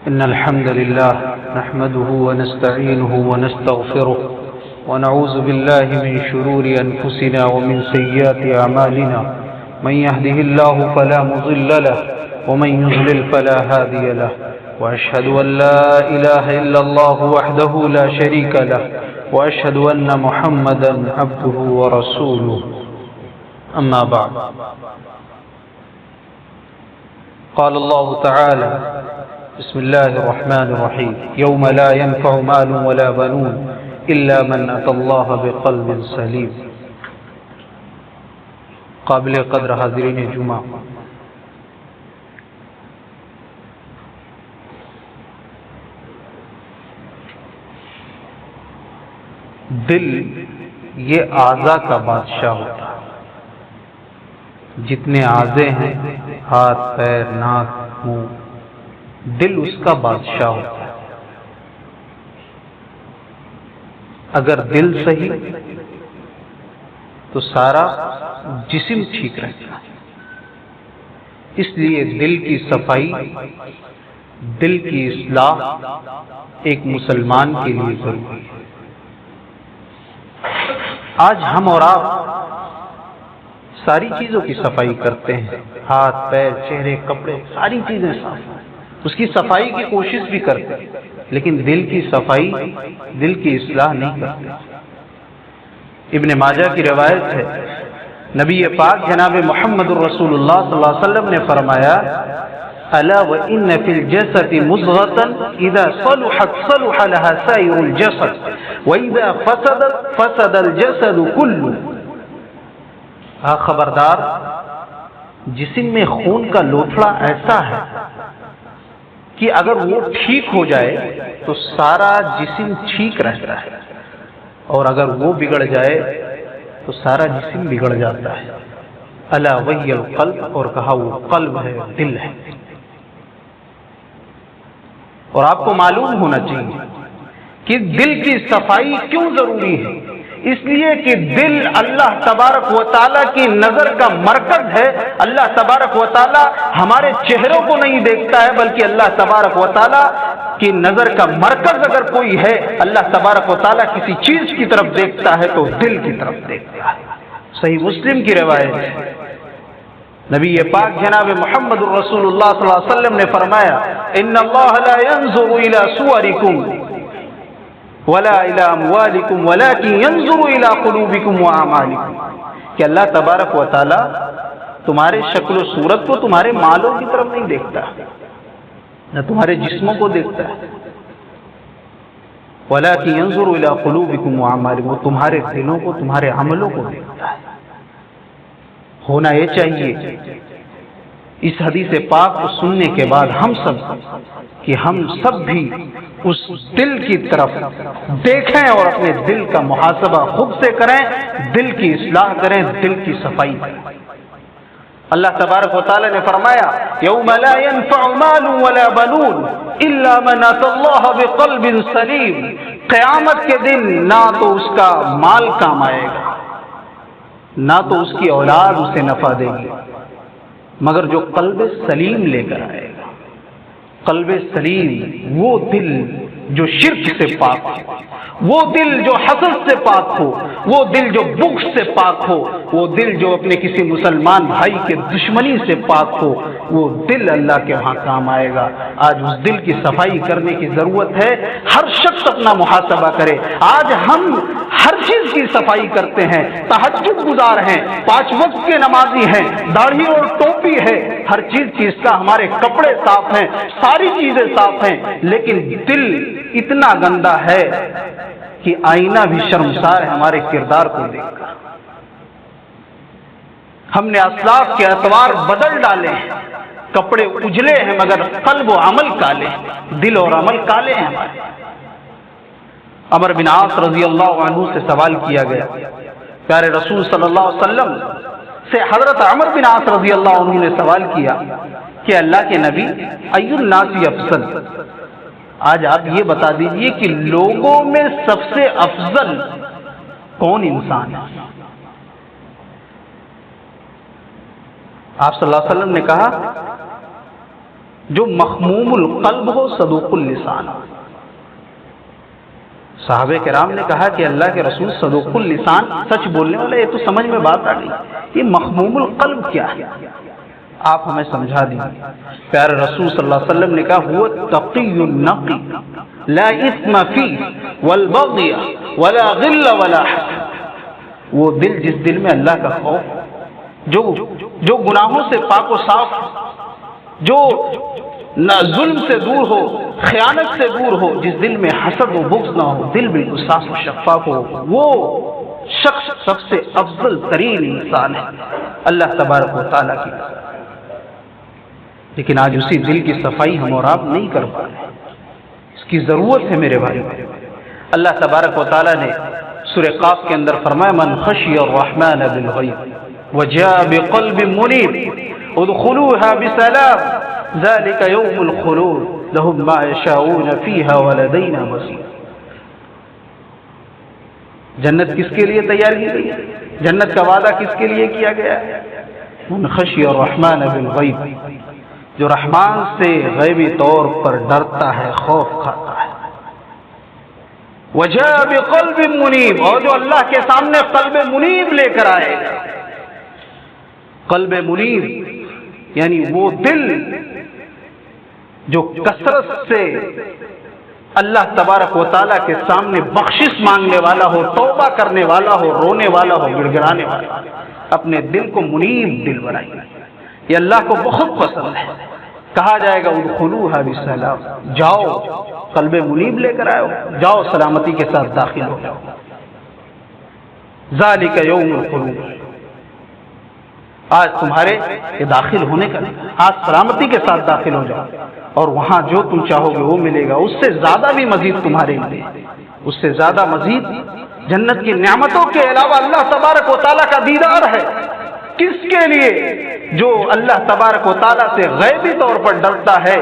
إن الحمد لله نحمده ونستعينه ونستغفره ونعوذ بالله من شرور أنفسنا ومن سيئات أعمالنا من يهده الله فلا مضل له ومن يضلل فلا هادي له وأشهد أن لا إله إلا الله وحده لا شريك له وأشهد أن محمدا عبده ورسوله أما بعد قال الله تعالى بسم الله الرحمن الرحيم يوم لا ينفع مال ولا بنون إلا من أتى الله بقلب سليم. قابل قدر حاضرین جمعہ، دل یہ اعضاء کا بادشاہ ہوتا ہے. جتنے اعضاء ہیں، ہاتھ، پیر، ناک، منہ، دل اس کا بادشاہ ہوتا ہے. اگر دل صحیح تو سارا جسم ٹھیک رہتا ہے. اس لیے دل کی صفائی، دل کی اصلاح ایک مسلمان کے لیے ضروری ہے. آج ہم اور آپ ساری چیزوں کی صفائی کرتے ہیں، ہاتھ، پیر، چہرے، کپڑے، ساری چیزیں صاف ہیں، اس کی صفائی کی کوشش بھی کرتے ہیں، لیکن دل کی صفائی، دل کی اصلاح نہیں کرتے. ابن ماجہ کی روایت ہے، نبی پاک جناب محمد رسول اللہ صلی اللہ علیہ وسلم نے فرمایا، الا وان فی الجسد مضغۃ اذا صلحت صلح لها سائر الجسد واذا فسدت فسد الجسد كله. خبردار، جسم میں خون کا لوتھڑا ایسا ہے کہ اگر وہ ٹھیک ہو جائے تو سارا جسم ٹھیک رہتا ہے، اور اگر وہ بگڑ جائے تو سارا جسم بگڑ جاتا ہے. الا وہی القلب، اور کہا وہ قلب ہے، دل ہے. اور آپ کو معلوم ہونا چاہیے کہ دل کی صفائی کیوں ضروری ہے. اس لیے کہ دل اللہ تبارک و تعالیٰ کی نظر کا مرکز ہے. اللہ تبارک و تعالیٰ ہمارے چہروں کو نہیں دیکھتا ہے، بلکہ اللہ تبارک و تعالیٰ کی نظر کا مرکز اگر کوئی ہے، اللہ تبارک و تعالیٰ کسی چیز کی طرف دیکھتا ہے تو دل کی طرف دیکھتا ہے. صحیح مسلم کی روایت ہے، نبی پاک جناب محمد رسول اللہ صلی اللہ علیہ وسلم نے فرمایا، ان اللہ لا ينظر الى صورکم ولا الى اموالکم ولكن ينظر الى قلوبکم واعمالکم. کہ اللہ تبارک و تعالی تمہارے شکل و صورت کو، تمہارے مالوں کی طرف نہیں دیکھتا، نہ تمہارے جسموں کو دیکھتا ہے. ولكن ينظر الى قلوبکم واعمالکم، وہ تمہارے دلوں کو، تمہارے عملوں کو دیکھتا ہے. ہونا یہ چاہیے اس حدیث پاک کو سننے کے بعد ہم سب بھی اس دل کی طرف دیکھیں اور اپنے دل کا محاسبہ خود سے کریں، دل کی اصلاح کریں، دل کی صفائی کریں. اللہ تبارک و تعالی نے فرمایا، یوم لا ينفع مال ولا بنون الا من اتى الله بقلب سلیم. قیامت کے دن نہ تو اس کا مال کام آئے گا، نہ تو اس کی اولاد اسے نفع دے گی، مگر جو قلب سلیم لے کر آئے گا. قلب سلیم وہ دل جو شرک سے پاک ہو، وہ دل جو حسد سے پاک ہو، وہ دل جو بغض سے پاک ہو، وہ دل جو اپنے کسی مسلمان بھائی کے دشمنی سے پاک ہو، وہ دل اللہ کے وہاں کام آئے گا. آج اس دل کی صفائی کرنے کی ضرورت ہے. ہر شخص اپنا محاسبہ کرے. آج ہم ہر چیز کی صفائی کرتے ہیں، تہجد گزار ہیں، 5 وقت کے نمازی ہیں، داڑھی اور ٹوپی ہے، ہر چیز کی اصلاح، ہمارے کپڑے صاف ہیں، ساری چیزیں صاف ہیں، لیکن دل اتنا گندا ہے کہ آئینہ بھی شرمسار ہے ہمارے کردار کو دیکھ کر. ہم نے اسلاف کے اطوار بدل ڈالے ہیں، کپڑے اجلے ہیں مگر قلب و عمل کالے، دل اور عمل کالے ہیں ہمارے. عمر بن عاص رضی اللہ عنہ سے سوال کیا گیا، پیارے رسول صلی اللہ علیہ وسلم سے حضرت عمر بن عاص رضی اللہ عنہ نے سوال کیا کہ اللہ کے نبی، ای الناس افضل، آج آپ یہ بتا دیجئے کہ لوگوں میں سب سے افضل کون انسان ہے؟ آپ صلی اللہ علیہ وسلم نے کہا جو مخموم القلب ہو صدوق اللسان. صحابہ کرام نے کہا کہ اللہ کے رسول صدوق اللسان سچ بولنے والا، یہ تو سمجھ میں بات آ گئی، یہ مخموم القلب کیا ہے؟ آپ ہمیں سمجھا دیں. پیارے رسول صلی اللہ علیہ وسلم نے کہا هو التقی النقی لا اثم فیہ والبغی ولا غل ولا حسد. وہ دل جس دل میں اللہ کا خوف، جو گناہوں سے پاک و صاف، جو نہ ظلم سے دور ہو، خیانت سے دور ہو، جس دل میں حسد و بغض نہ ہو، دل بالکل صاف و شفاف ہو، وہ شخص سب سے افضل ترین انسان ہے اللہ تبارک و تعالیٰ کی. لیکن آج اسی دل کی صفائی ہم اور آپ نہیں کر پا رہے، اس کی ضرورت ہے میرے بھائی. اللہ تبارک و تعالیٰ نے سورہ قاف کے اندر فرمایا من خشی الرحمن بالغیب وجاء بقلب منیب ادخلوها بسلام ذلك يوم الخلود لهم ما يشاءون فيها ولدينا مزيد. جنت کس کے لیے تیار کی گئی؟ جنت کا وعدہ کس کے لیے کیا گیا؟ من خشی الرحمن بالغیب، جو رحمان سے غیبی طور پر ڈرتا ہے، خوف کھاتا ہے. وجاء بقلب منیب، اور جو اللہ کے سامنے قلب منیب لے کر آئے گا. قلب منیب یعنی وہ دل جو کثرت سے اللہ تبارک و تعالیٰ کے سامنے بخشش مانگنے والا ہو، توبہ کرنے والا ہو، رونے والا ہو، گڑ گڑانے والا ہو. اپنے دل کو منیب دل بنائیے، یہ اللہ کو بہت پسند ہے. کہا جائے گا ادخلوها بسلام، جاؤ قلب منیب لے کر آؤ، جاؤ سلامتی کے ساتھ داخل ہو جاؤ. ذالک یوم الخلود، آج تمہارے یہ داخل ہونے کا، آج سلامتی کے ساتھ داخل ہو جاؤ، اور وہاں جو تم چاہو گے وہ ملے گا، اس سے زیادہ بھی مزید تمہارے لیے، اس سے زیادہ مزید جنت کی نعمتوں کے علاوہ اللہ تبارک و تعالیٰ کا دیدار ہے. کس کے لیے؟ جو اللہ تبارک و تعالیٰ سے غیبی طور پر ڈرتا ہے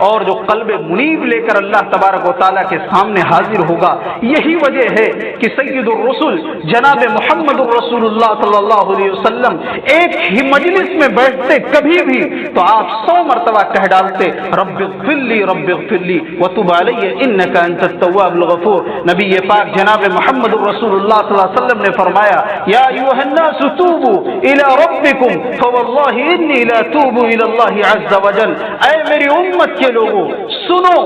اور جو قلب منیب لے کر اللہ تبارک و تعالیٰ کے سامنے حاضر ہوگا. یہی وجہ ہے کہ سید الرسل جناب محمد الرسول اللہ صلی اللہ علیہ وسلم ایک ہی مجلس میں بیٹھتے کبھی بھی تو آپ 100 مرتبہ کہہ ڈالتے رب اغفر لی رب اغفر لی وتب علی انک انت التواب الغفور. نبی پاک جناب محمد الرسول اللہ صلی اللہ علیہ وسلم نے فرمایا یا ایھا الناس توبوا الی ربکم فواللہ انی لا توب الی اللہ عز وجل. اے میری امت کے لوگوں سنو،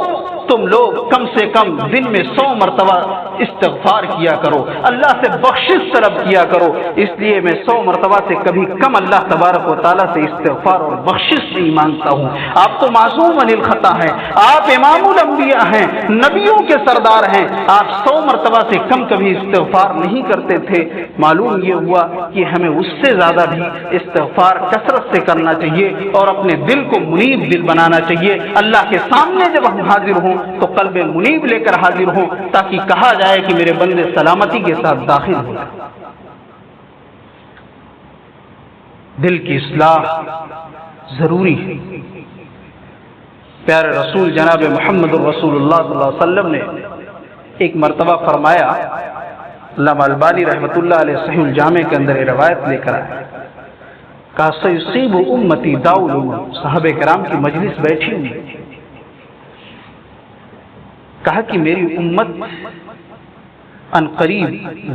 تم لوگ کم سے کم دن میں 100 مرتبہ استغفار کیا کرو، اللہ سے بخشش طلب کیا کرو. اس لیے میں 100 مرتبہ سے کبھی کم اللہ تبارک و تعالیٰ سے استغفار اور بخشش نہیں مانگتا ہوں. آپ تو معصوم عن الخطا ہیں، آپ امام الانبیاء ہیں، نبیوں کے سردار ہیں، آپ 100 مرتبہ سے کم کبھی استغفار نہیں کرتے تھے. معلوم یہ ہوا کہ ہمیں اس سے زیادہ بھی استغفار کثرت سے کرنا چاہیے اور اپنے دل کو منیب دل بنانا چاہیے. اللہ کے سامنے جب ہم حاضر ہوں تو قلب منیب لے کر حاضر ہوں تاکہ کہا جائے کہ میرے بندے سلامتی کے ساتھ داخل ہو. دل کی اصلاح ضروری ہے. پیارے رسول جناب محمد الرسول اللہ صلی اللہ علیہ وسلم نے ایک مرتبہ فرمایا، علامہ البانی رحمۃ اللہ علیہ صحیح الجامع کے اندر یہ روایت لے کر آئے، کہا سیصیب امتی داء الامم. صحابہ کرام کی مجلس بیٹھی ہوئی، کہا کہ میری امت ان قریب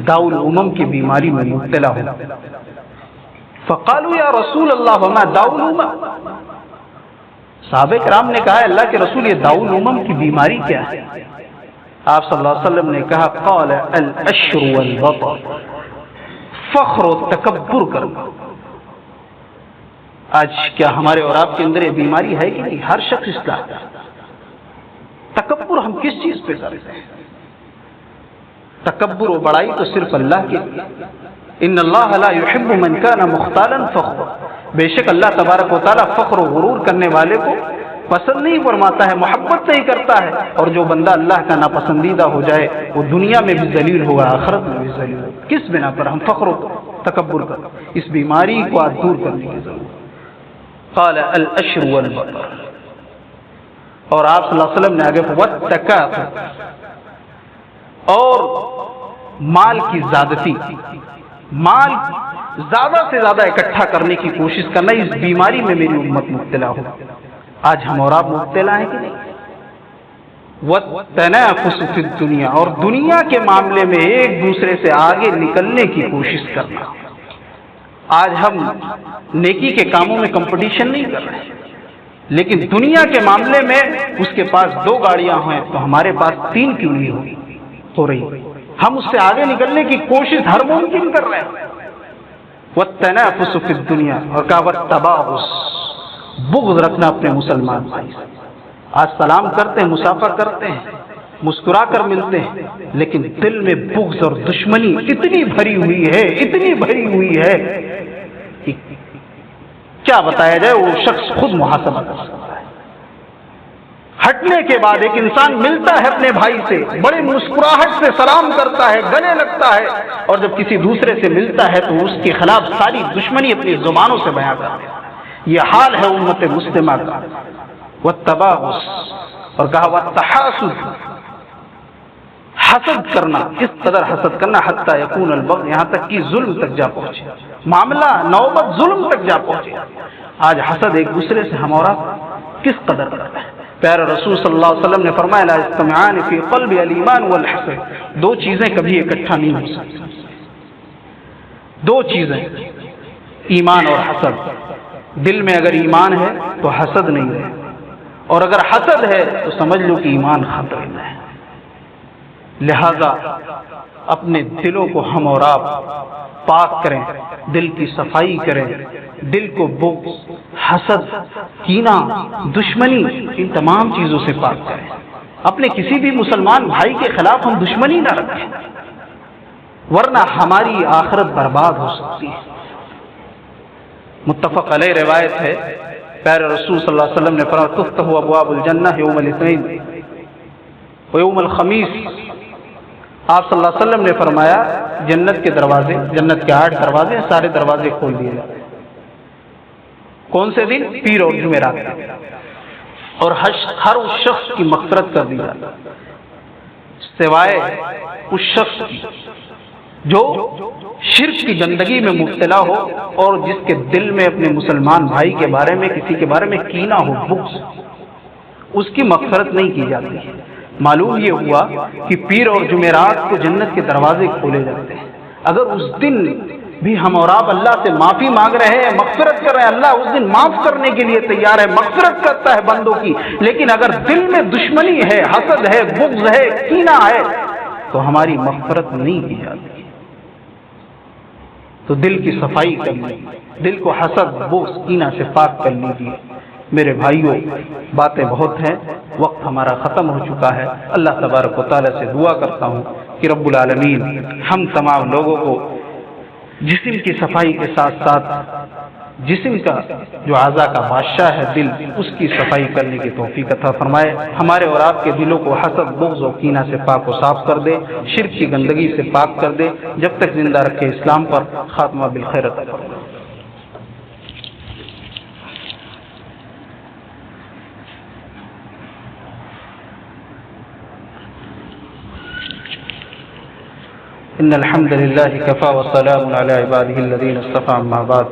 داء الامم کی بیماری میں مبتلا ہو. فقالوا یا رسول اللہ وما داء الامم. صحابہ کرام نے کہا اللہ کے رسول یہ داء الامم کی بیماری کیا ہے؟ آپ صلی اللہ علیہ وسلم نے کہا قال العشر والبطر، فخر و تکبر کرنا. آج کیا ہمارے اور آپ کے اندر یہ بیماری ہے کہ نہیں؟ ہر شخص اصلاح کرتا. تکبر ہم کس چیز پہ کرتے ہیں؟ تکبر و بڑائی تو صرف اللہ کے لیے. ان اللہ لا يحب من كان مختالا فخورا. بے شک اللہ تبارک و تعالیٰ فخر و غرور کرنے والے کو پسند نہیں فرماتا ہے، محبت نہیں کرتا ہے. اور جو بندہ اللہ کا ناپسندیدہ ہو جائے وہ دنیا میں بھی ذلیل ہوگا، آخرت میں بھی ذلیل ہوگا. کس بنا پر ہم فخر و تکبر کریں؟ اس بیماری کو آج دور کرنے کی ضرورت. قال العشر والبطر. اور آپ صلی اللہ علیہ وسلم نے آگے والتکاثر، اور مال کی زیادتی، مال زیادہ سے زیادہ اکٹھا کرنے کی کوشش کرنا، اس بیماری میں میری امت مبتلا ہو. آج ہم اور آپ مبتلا ہیں کہ نہیں؟ وَالتَّنَافُسُ فِي الدُّنْيَا، اور دنیا کے معاملے میں ایک دوسرے سے آگے نکلنے کی کوشش کرنا۔ آج ہم نیکی کے کاموں میں کمپٹیشن نہیں کر رہے، لیکن دنیا کے معاملے میں اس کے پاس 2 گاڑیاں ہیں تو ہمارے پاس 3 کیوں نہیں ہو رہی؟ ہم اس سے آگے نکلنے کی کوشش ہر ممکن کر رہے ہیں۔ وَالتَّنَافُسُ فِي الدُّنْيَا، اور کہا وَالتَّبَاغُضُ، بغض رکھنا اپنے مسلمان بھائی سے۔ آج سلام کرتے ہیں، مسافہ کرتے ہیں، مسکرا کر ملتے ہیں، لیکن دل میں بغض اور دشمنی اتنی بھری ہوئی ہے، اتنی بھری ہوئی ہے کہ کیا بتایا جائے، وہ شخص خود محاسبہ کر سکتا ہے۔ ہٹنے کے بعد ایک انسان ملتا ہے اپنے بھائی سے، بڑی مسکراہٹ سے سلام کرتا ہے، گلے لگتا ہے، اور جب کسی دوسرے سے ملتا ہے تو اس کے خلاف ساری دشمنی اپنی زبانوں سے بیان کرتا ہے۔ یہ حال ہے امت مسلمہ کا۔ والتباغض، اور کہا والتحاسد، حسد کرنا، کس قدر حسد کرنا، حتی یکون البغض، یہاں تک کہ ظلم تک جا پہنچے، معاملہ نوبت ظلم تک جا پہنچے۔ آج حسد ایک دوسرے سے ہمارا کس قدر کرتا ہے۔ پیارے رسول صلی اللہ علیہ وسلم نے فرمایا لا یجتمعان فی قلب الایمان والحسد، 2 چیزیں کبھی اکٹھا نہیں ہو سکتی، 2 چیزیں، ایمان اور حسد۔ دل میں اگر ایمان ہے تو حسد نہیں ہے، اور اگر حسد ہے تو سمجھ لو کہ ایمان خطرے میں ہے۔ لہذا اپنے دلوں کو ہم اور آپ پاک کریں، دل کی صفائی کریں، دل کو بغض، حسد، کینہ، دشمنی، ان تمام چیزوں سے پاک کریں۔ اپنے کسی بھی مسلمان بھائی کے خلاف ہم دشمنی نہ رکھیں، ورنہ ہماری آخرت برباد ہو سکتی ہے۔ متفق علیہ روایت ہے، پیارے رسول صلی اللہ علیہ وسلم نے فرمایا تفتح ابواب الجنہ یوم الاثنین و یوم الخمیس۔ آپ صلی اللہ علیہ وسلم نے فرمایا جنت کے دروازے، جنت کے 8 دروازے، سارے دروازے کھول دیے جاتے ہیں۔ کون سے دن؟ پیر اور جمعرات، اور ہر اس شخص کی مغفرت کر دی جاتی سوائے اس شخص کی جو شرک کی گندگی میں مبتلا ہو اور جس کے دل میں اپنے مسلمان بھائی کے بارے میں، کسی کے بارے میں کینہ ہو، بغض، اس کی مغفرت نہیں کی جاتی ہے۔ معلوم یہ ہوا کہ پیر اور جمعرات کو جنت کے دروازے کھولے جاتے ہیں۔ اگر اس دن بھی ہم اور آپ اللہ سے معافی مانگ رہے ہیں، مغفرت کر رہے ہیں، اللہ اس دن معاف کرنے کے لیے تیار ہے، مغفرت کرتا ہے بندوں کی، لیکن اگر دل میں دشمنی ہے، حسد ہے، بغض ہے، کینہ ہے، تو ہماری مغفرت نہیں کی جاتی۔ تو دل کی صفائی کر لیجیے، دل کو حسد، بغض، کینہ سے پاک کر لیجیے۔ میرے بھائیوں، باتیں بہت ہیں، وقت ہمارا ختم ہو چکا ہے۔ اللہ تبارک و تعالیٰ سے دعا کرتا ہوں کہ رب العالمین ہم تمام لوگوں کو جسم کی صفائی کے ساتھ ساتھ جسم کا جو اعضاء کا بادشاہ ہے دل، اس کی صفائی کرنے کی توفیق عطا فرمائے۔ ہمارے اور آپ کے دلوں کو حسد، بغض و کینہ سے پاک و صاف کر دے، شرک کی گندگی سے پاک کر دے، جب تک زندہ رکھے اسلام پر، خاتمہ بالخیر عطا فرمائے۔ إن الحمد لله كفى وسلام على عباده الذين اصطفى أما بعد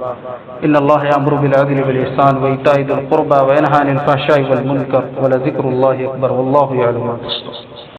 إن الله يأمر بالعدل والإحسان وإيتاء ذي القربى وينهى عن الفحشاء والمنكر ولذكر الله أكبر والله يعلم ما تصنعون